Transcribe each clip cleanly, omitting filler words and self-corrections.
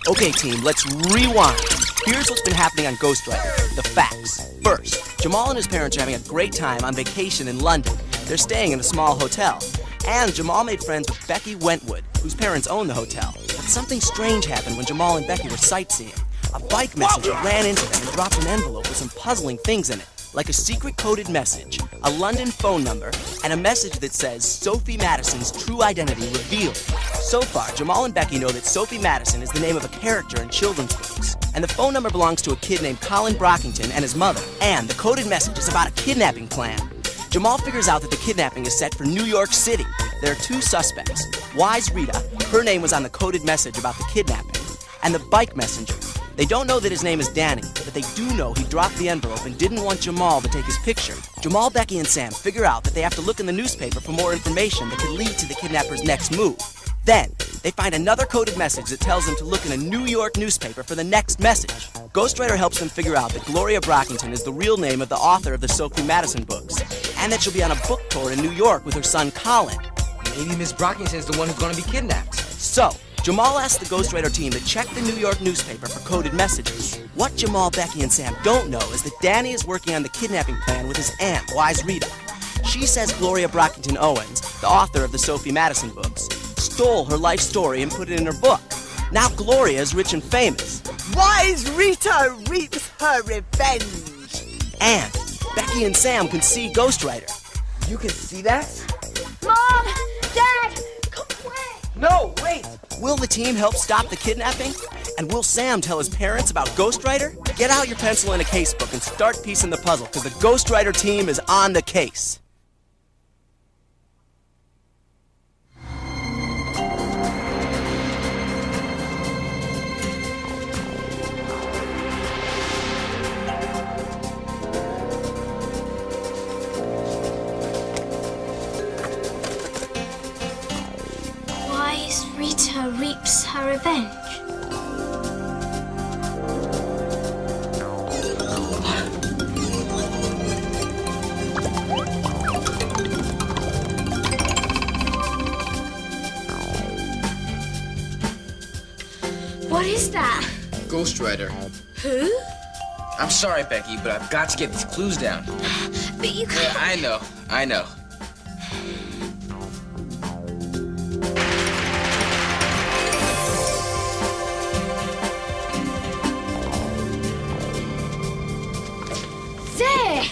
Okay, team, let's rewind. Here's what's been happening on Ghostwriter. The facts. First, Jamal and his parents are having a great time on vacation in London. They're staying in a small hotel. And Jamal made friends with Becky Wentwood, whose parents own the hotel. But something strange happened when Jamal and Becky were sightseeing. A bike messenger ran into them and dropped an envelope with some puzzling things in it, like a secret coded message, a London phone number, and a message that says Sophie Madison's true identity revealed. So far, Jamal and Becky know that Sophie Madison is the name of a character in children's books, and the phone number belongs to a kid named Colin Brockington and his mother, and the coded message is about a kidnapping plan. Jamal figures out that the kidnapping is set for New York City. There are two suspects, Wise Rita, her name was on the coded message about the kidnapping, and the bike messenger. They don't know that his name is Danny, but they do know he dropped the envelope and didn't want Jamal to take his picture. Jamal, Becky, and Sam figure out that they have to look in the newspaper for more information that could lead to the kidnapper's next move. Then, they find another coded message that tells them to look in a New York newspaper for the next message. Ghostwriter helps them figure out that Gloria Brockington is the real name of the author of the Sophie Madison books, and that she'll be on a book tour in New York with her son Colin. Maybe Miss Brockington is the one who's going to be kidnapped. So, Jamal asks the Ghostwriter team to check the New York newspaper for coded messages. What Jamal, Becky, and Sam don't know is that Danny is working on the kidnapping plan with his aunt, Wise Rita. She says Gloria Brockington Owens, the author of the Sophie Madison books, stole her life story and put it in her book. Now Gloria is rich and famous. Wise Rita reaps her revenge. And Becky and Sam can see Ghostwriter. You can see that? Mom! Dad! Come quick! No, wait! Will the team help stop the kidnapping? And will Sam tell his parents about Ghostwriter? Get out your pencil and a casebook and start piecing the puzzle, because the Ghostwriter team is on the case. Wise Rita reaps her revenge. What is that? Ghostwriter. Who? I'm sorry, Becky, but I've got to get these clues down. But you can't. I know. There!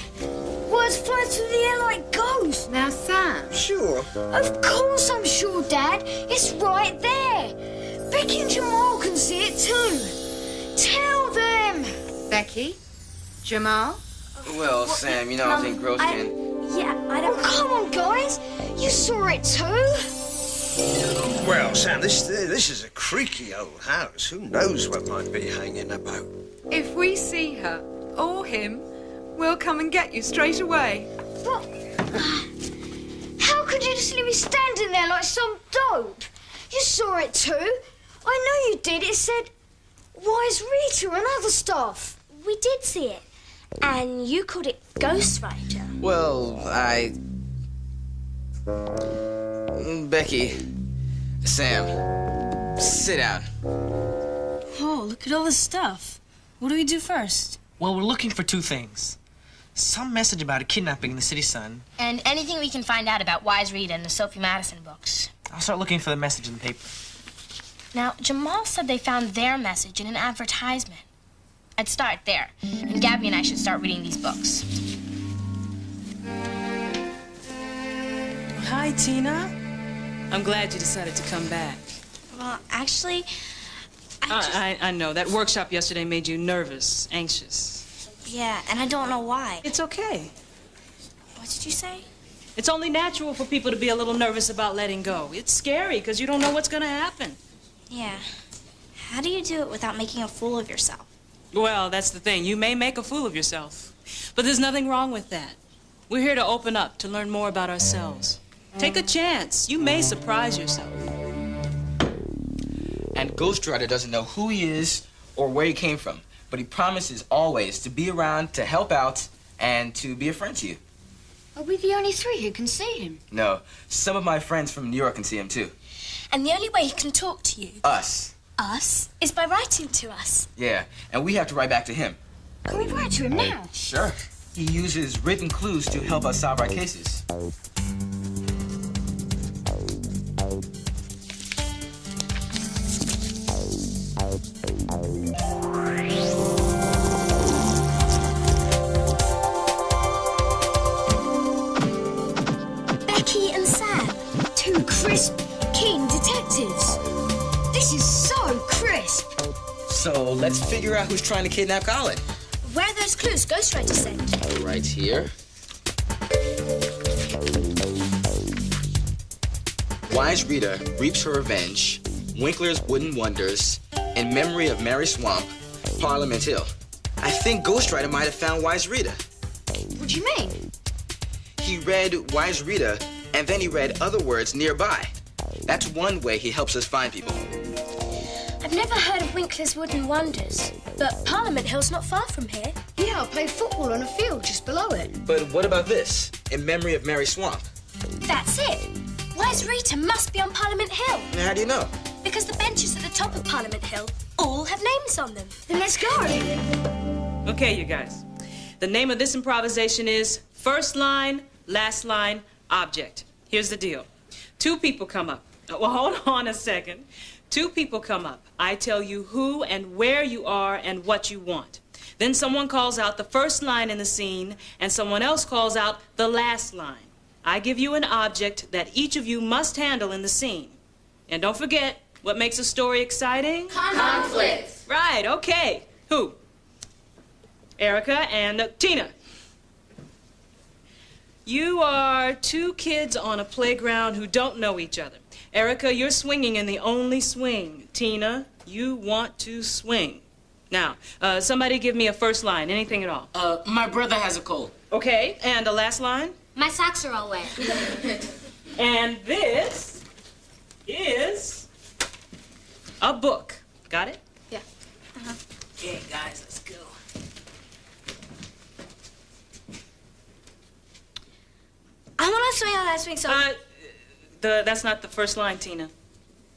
Words flying through the air like ghosts. Now, Sam. Sure. Of course I'm sure, Dad. It's right there. Becky and Jamal can see it too. Tell them. Becky? Jamal? Well, Sam, you know I think girls can. I don't. Oh, come on, guys. You saw it too. Well, Sam, this is a creaky old house. Who knows what might be hanging about? If we see her, or him, we'll come and get you straight away. What? How could you just leave me standing there like some dope? You saw it too. I know you did. It said Wise Rita and other stuff. We did see it. And you called it Ghostwriter. Well, Becky, Sam, sit down. Oh, look at all this stuff. What do we do first? Well, we're looking for two things. Some message about a kidnapping in the City Sun. And anything we can find out about Wise Rita and the Sophie Madison books. I'll start looking for the message in the paper. Now, Jamal said they found their message in an advertisement. I'd start there, and Gabby and I should start reading these books. Hi, Tina. I'm glad you decided to come back. Well, actually, I know. That workshop yesterday made you nervous, anxious. Yeah, and I don't know why. It's okay. What did you say? It's only natural for people to be a little nervous about letting go. It's scary because you don't know what's going to happen. Yeah. How do you do it without making a fool of yourself? Well, that's the thing. You may make a fool of yourself. But there's nothing wrong with that. We're here to open up, to learn more about ourselves. Take a chance. You may surprise yourself. And Ghostwriter doesn't know who he is or where he came from, but he promises always to be around to help out and to be a friend to you. Are we the only three who can see him? No, some of my friends from New York can see him too. And the only way he can talk to you... Us. Us? Is by writing to us. Yeah, and we have to write back to him. Can we write to him now? Sure. He uses written clues to help us solve our cases. Becky and Sam. Two crisp, keen detectives. This is so crisp. So let's figure out who's trying to kidnap Colin. Where are those clues Ghostwriter sent? Right here. Wise Rita reaps her revenge. Winkler's Wooden Wonders. In memory of Mary Swamp. Parliament Hill. I think Ghostwriter might have found Wise Rita. What do you mean? He read Wise Rita, and then he read other words nearby. That's one way he helps us find people. I've never heard of Winkler's Wooden Wonders, but Parliament Hill's not far from here. Yeah, I play football on a field just below it. But what about this? In memory of Mary Swamp. That's it. Wise Rita must be on Parliament Hill, How do you know? because the benches at the top of Parliament Hill all have names on them. Then let's go. Okay, you guys. The name of this improvisation is First Line, Last Line, Object. Here's the deal. Two people come up. Well, hold on a second. Two people come up. I tell you who and where you are and what you want. Then someone calls out the first line in the scene, and someone else calls out the last line. I give you an object that each of you must handle in the scene. And don't forget, what makes a story exciting? Conflict. Right, okay. Who? Erica and Tina. You are two kids on a playground who don't know each other. Erica, you're swinging in the only swing. Tina, you want to swing. Now, somebody give me a first line, anything at all. My brother has a cold. Okay, and the last line? My socks are all wet. And this is a book. Got it? Yeah. Okay, guys, let's go. I want to swing on that swing, so... That's not the first line, Tina.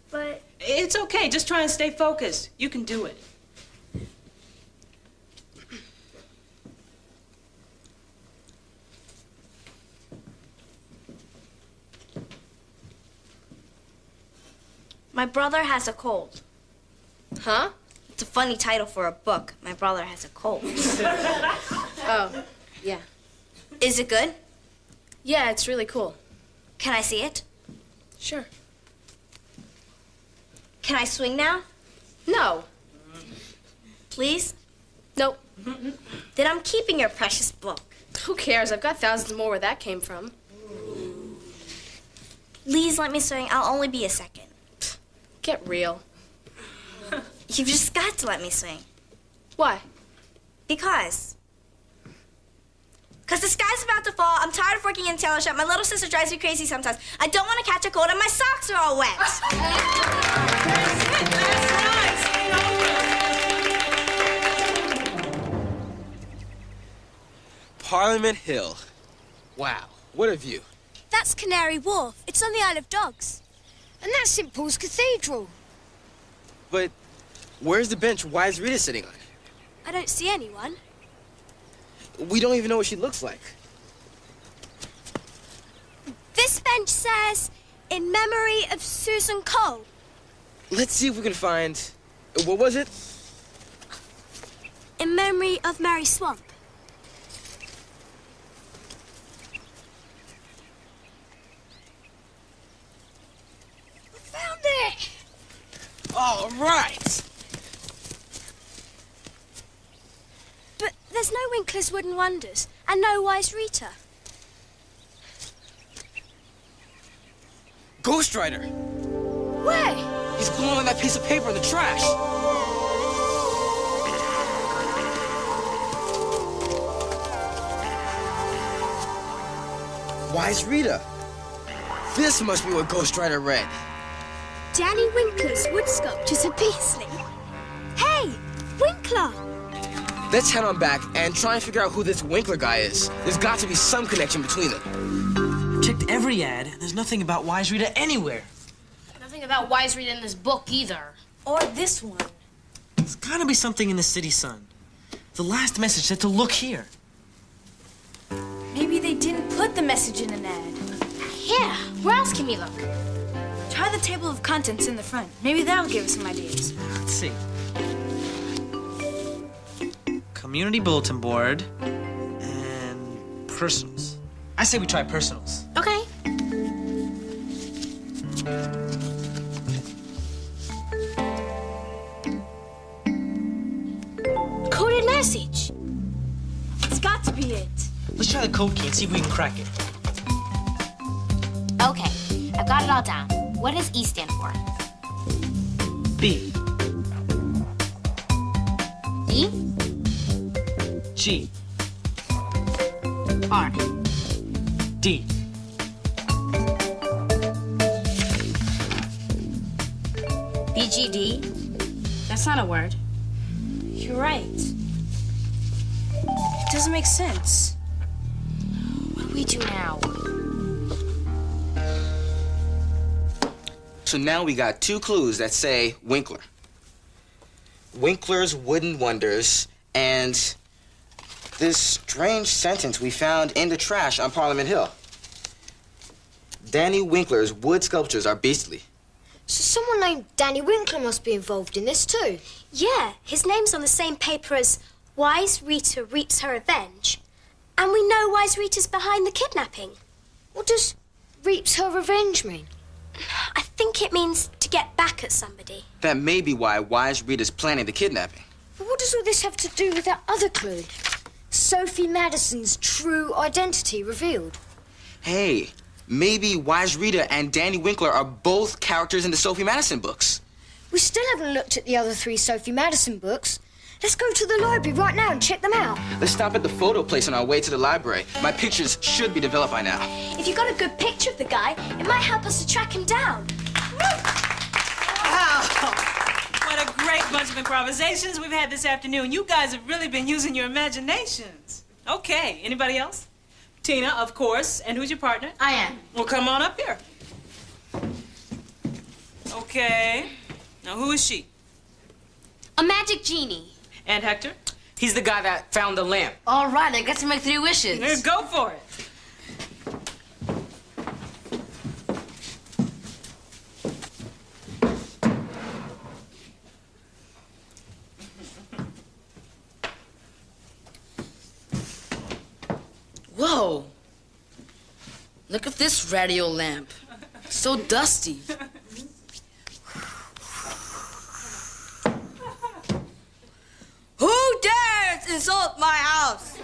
But... It's okay, just try and stay focused. You can do it. My brother has a cold. Huh? It's a funny title for a book. My brother has a cold. Oh, yeah. Is it good? Yeah, it's really cool. Can I see it? Sure. Can I swing now? No. Please? Nope. Then I'm keeping your precious book. Who cares? I've got thousands more where that came from. Please let me swing. I'll only be a second. Get real. You've just got to let me swing. Why? Because the sky's about to fall. I'm tired of working in a tailor shop. My little sister drives me crazy sometimes. I don't want to catch a cold, and my socks are all wet. Parliament Hill. Wow, what a view. That's Canary Wharf. It's on the Isle of Dogs. And that's St. Paul's Cathedral. But where's the bench Wise Rita's sitting on? I don't see anyone. We don't even know what she looks like. This bench says, in memory of Susan Cole. Let's see if we can find... What was it? In memory of Mary Swamp. Found it! All right. But there's no Winkler's Wooden Wonders and no Wise Rita. Ghostwriter. Where? He's gluing on that piece of paper in the trash. Wise Rita. This must be what Ghostwriter read. Danny Winkler's wood sculptures are beastly. Hey, Winkler! Let's head on back and try and figure out who this Winkler guy is. There's got to be some connection between them. I've checked every ad. There's nothing about Wise Rita anywhere. Nothing about Wise Rita in this book either. Or this one. There's gotta be something in the City Sun. The last message said to look here. Maybe they didn't put the message in an ad. Yeah, where else can we look? Try the table of contents in the front. Maybe that'll give us some ideas. Let's see. Community bulletin board and personals. I say we try personals. Okay. Coded message. It's got to be it. Let's try the code key and see if we can crack it. Okay, I've got it all down. What does E stand for? B. E? G. R. D. BGD? That's not a word. You're right. It doesn't make sense. What do we do now? So now we got 2 clues that say Winkler. Winkler's Wooden Wonders and this strange sentence we found in the trash on Parliament Hill. Danny Winkler's wood sculptures are beastly. So someone named Danny Winkler must be involved in this too. Yeah, his name's on the same paper as Wise Rita Reaps Her Revenge. And we know Wise Rita's behind the kidnapping. What does reaps her revenge mean? I think it means to get back at somebody. That may be why Wise Rita's planning the kidnapping. But what does all this have to do with that other clue? Sophie Madison's true identity revealed. Hey, maybe Wise Rita and Danny Winkler are both characters in the Sophie Madison books. We still haven't looked at the other 3 Sophie Madison books. Let's go to the library right now and check them out. Let's stop at the photo place on our way to the library. My pictures should be developed by now. If you got a good picture of the guy, it might help us to track him down. Wow! What a great bunch of improvisations we've had this afternoon. You guys have really been using your imaginations. Okay, anybody else? Tina, of course. And who's your partner? I am. Well, come on up here. Okay. Now, who is she? A magic genie. And Hector? He's the guy that found the lamp. All right, I get to make 3 wishes. Go for it. Whoa. Look at this radio lamp. So dusty. Who dares insult my house?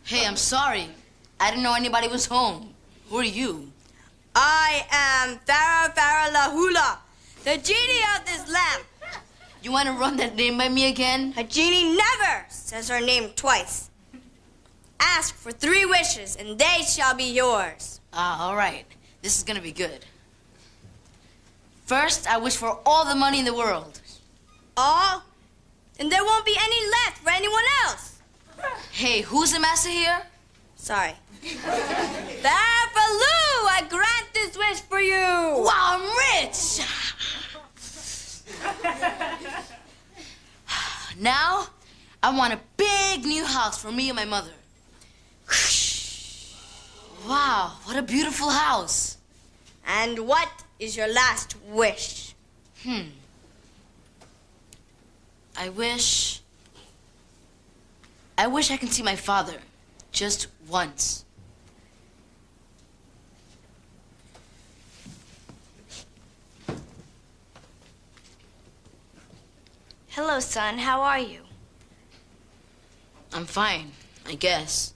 Hey, I'm sorry. I didn't know anybody was home. Who are you? I am Farah Farah Lahula, the genie of this lamp. You want to run that name by me again? A genie never says her name twice. Ask for 3 wishes, and they shall be yours. All right. This is gonna be good. First, I wish for all the money in the world. All? And there won't be any left for anyone else. Hey, who's the master here? Sorry. Farfalu, I grant this wish for you. Wow, I'm rich! Now, I want a big new house for me and my mother. Wow, what a beautiful house. And what is your last wish? I wish I can see my father just once. Hello, son. How are you? I'm fine, I guess.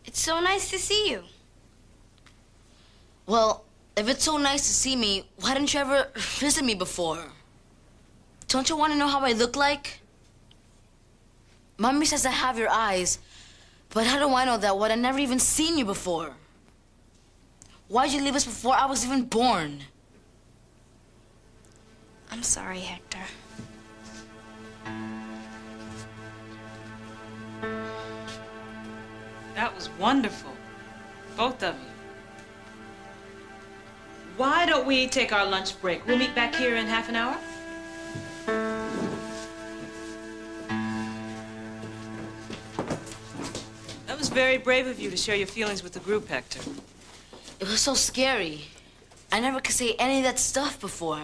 It's so nice to see you. Well, if it's so nice to see me, why didn't you ever visit me before? Don't you want to know how I look like? Mommy says I have your eyes, but how do I know that when I never even seen you before? Why'd you leave us before I was even born? I'm sorry, Hector. That was wonderful. Both of you. Why don't we take our lunch break? We'll meet back here in half an hour. very brave of you to share your feelings with the group, Hector. It was so scary. I never could say any of that stuff before.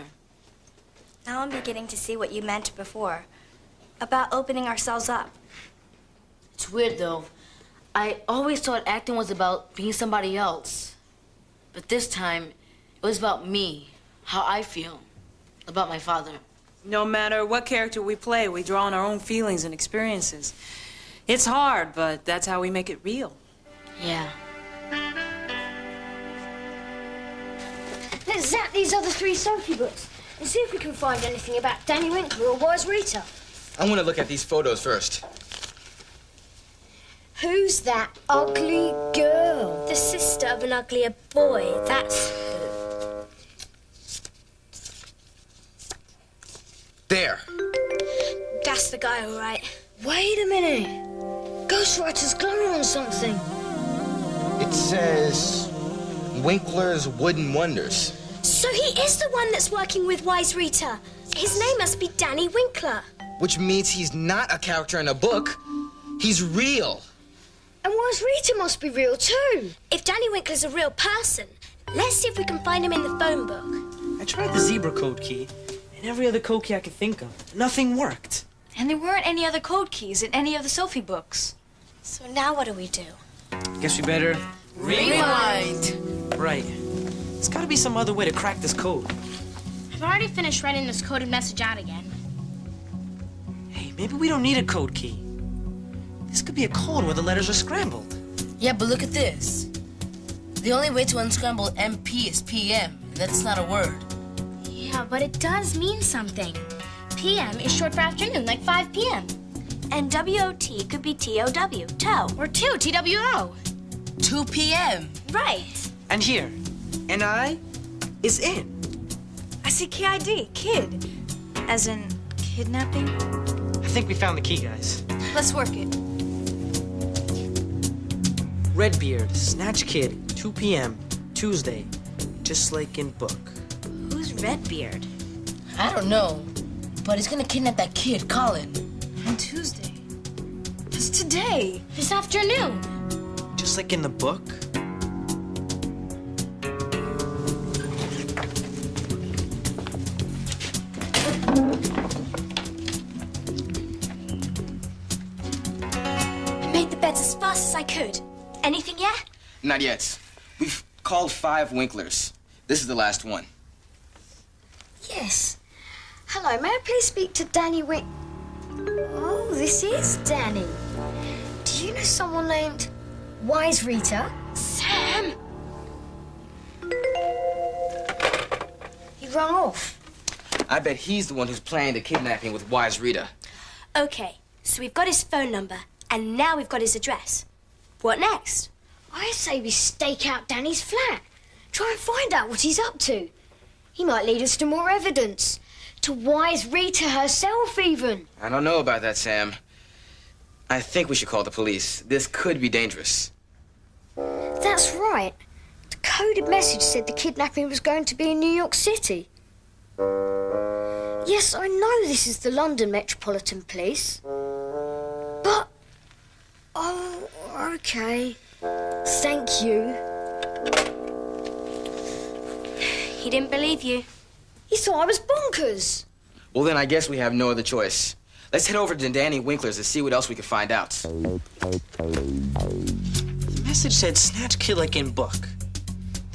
Now I'm beginning to see what you meant before. About opening ourselves up. It's weird, though. I always thought acting was about being somebody else. But this time, it was about me, how I feel, about my father. No matter what character we play, we draw on our own feelings and experiences. It's hard, but that's how we make it real. Yeah. Let's zap these other 3 Sophie books and see if we can find anything about Danny Winkler or Wise Rita. I want to look at these photos first. Who's that ugly girl? The sister of an uglier boy, that's who. There. That's the guy, all right. Wait a minute. Ghostwriter's glowing on something. It says Winkler's Wooden Wonders. So he is the one that's working with Wise Rita. His name must be Danny Winkler. Which means he's not a character in a book. He's real. And Wise Rita must be real too. If Danny Winkler's a real person, let's see if we can find him in the phone book. I tried the zebra code key and every other code key I could think of. Nothing worked. And there weren't any other code keys in any of the Sophie books. So now what do we do? Guess we better Rewind. Right. There's gotta be some other way to crack this code. I've already finished writing this coded message out again. Hey, maybe we don't need a code key. This could be a code where the letters are scrambled. Yeah, but look at this. The only way to unscramble MP is PM, and that's not a word. Yeah, but it does mean something. PM is short for afternoon, like 5 p.m. And WOT could be TOW, toe. Or 2, TWO. 2 p.m. Right. And here, NI is in. I see KID, kid. As in kidnapping? I think we found the key, guys. Let's work it. Redbeard, Snatch Kid, 2 p.m., Tuesday, just like in book. Who's Redbeard? I don't know, but he's gonna kidnap that kid, Colin. On Tuesday. That's today. This afternoon. Just like in the book? I made the beds as fast as I could. Anything yet? Not yet. We've called 5 Winklers. This is the last one. Yes. Hello, may I please speak to Danny Oh, this is Danny. Do you know someone named Wise Rita? Sam! He rang off. I bet he's the one who's planning the kidnapping with Wise Rita. Okay, so we've got his phone number, and now we've got his address. What next? I say we stake out Danny's flat. Try and find out what he's up to. He might lead us to more evidence. To Wise Rita herself, even. I don't know about that, Sam. I think we should call the police. This could be dangerous. That's right. The coded message said the kidnapping was going to be in New York City. Yes, I know this is the London Metropolitan Police. But... oh, okay. Thank you. He didn't believe you. He thought I was bonkers. Well, then I guess we have no other choice. Let's head over to Danny Winkler's and see what else we can find out. The message said Snatch Kid like in book.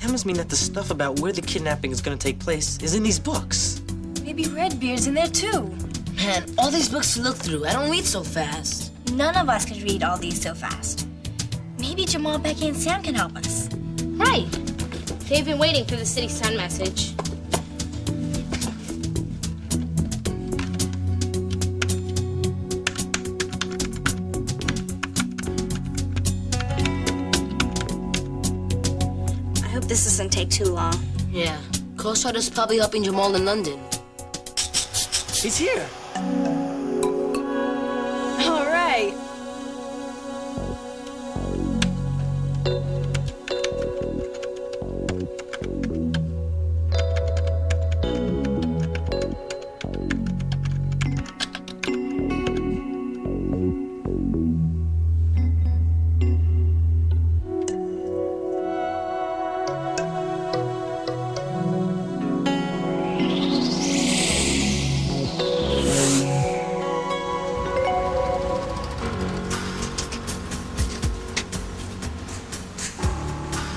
That must mean that the stuff about where the kidnapping is gonna take place is in these books. Maybe Redbeard's in there too. Man, all these books to look through. I don't read so fast. None of us could read all these so fast. Maybe Jamal, Becky, and Sam can help us. Right. They've been waiting for the City Sun message. I hope this doesn't take too long. Yeah, Ghostwriter's probably helping Jamal in London. He's here. All right.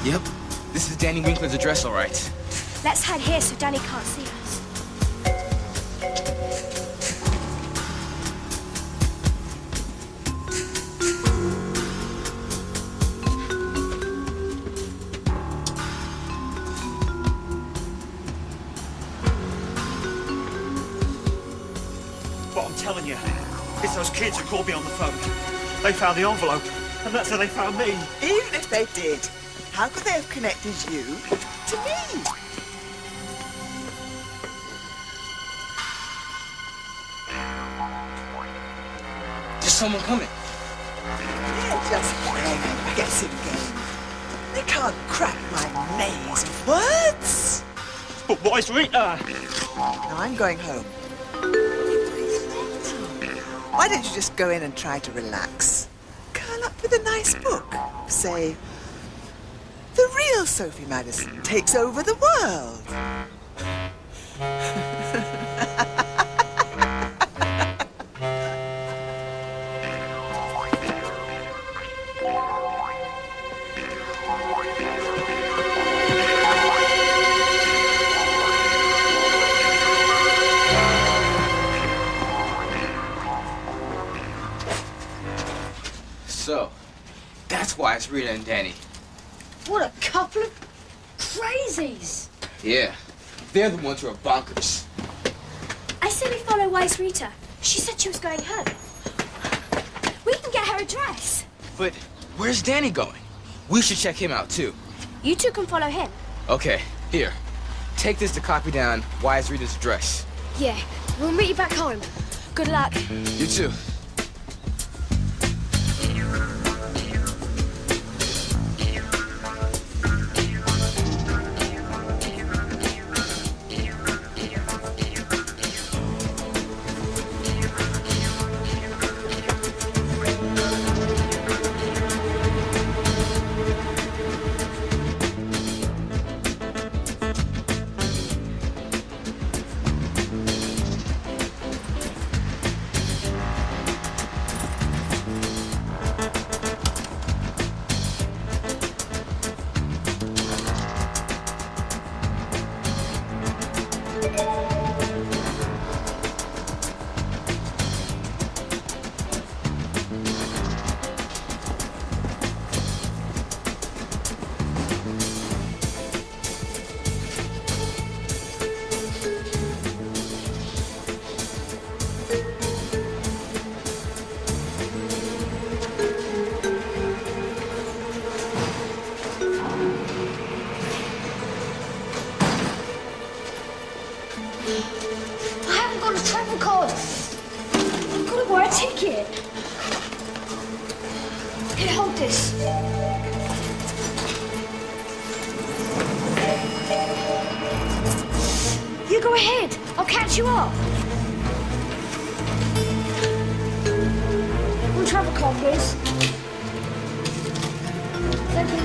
Yep. This is Danny Winkler's address, all right. Let's hide here so Danny can't see us. What I'm telling you, it's those kids who called me on the phone. They found the envelope, and that's how they found me. Even if they did, how could they have connected you to me? There's someone coming. They're just playing a guessing game. They can't crack my maze of words. But why's Rita? Now I'm going home. Why don't you just go in and try to relax? Curl up with a nice book. Say, the real Sophie Madison takes over the world. So, that's why it's Rita and Danny. What a couple of crazies. Yeah, they're the ones who are bonkers. I say we follow Wise Rita. She said she was going home. We can get her address. But where's Danny going? We should check him out, too. You two can follow him. Okay, here. Take this to copy down Wise Rita's address. Yeah, we'll meet you back home. Good luck. You too. I haven't got a travel card. I've got to buy a ticket. Here, hold this. You go ahead. I'll catch you up. One travel card, please. Thank you.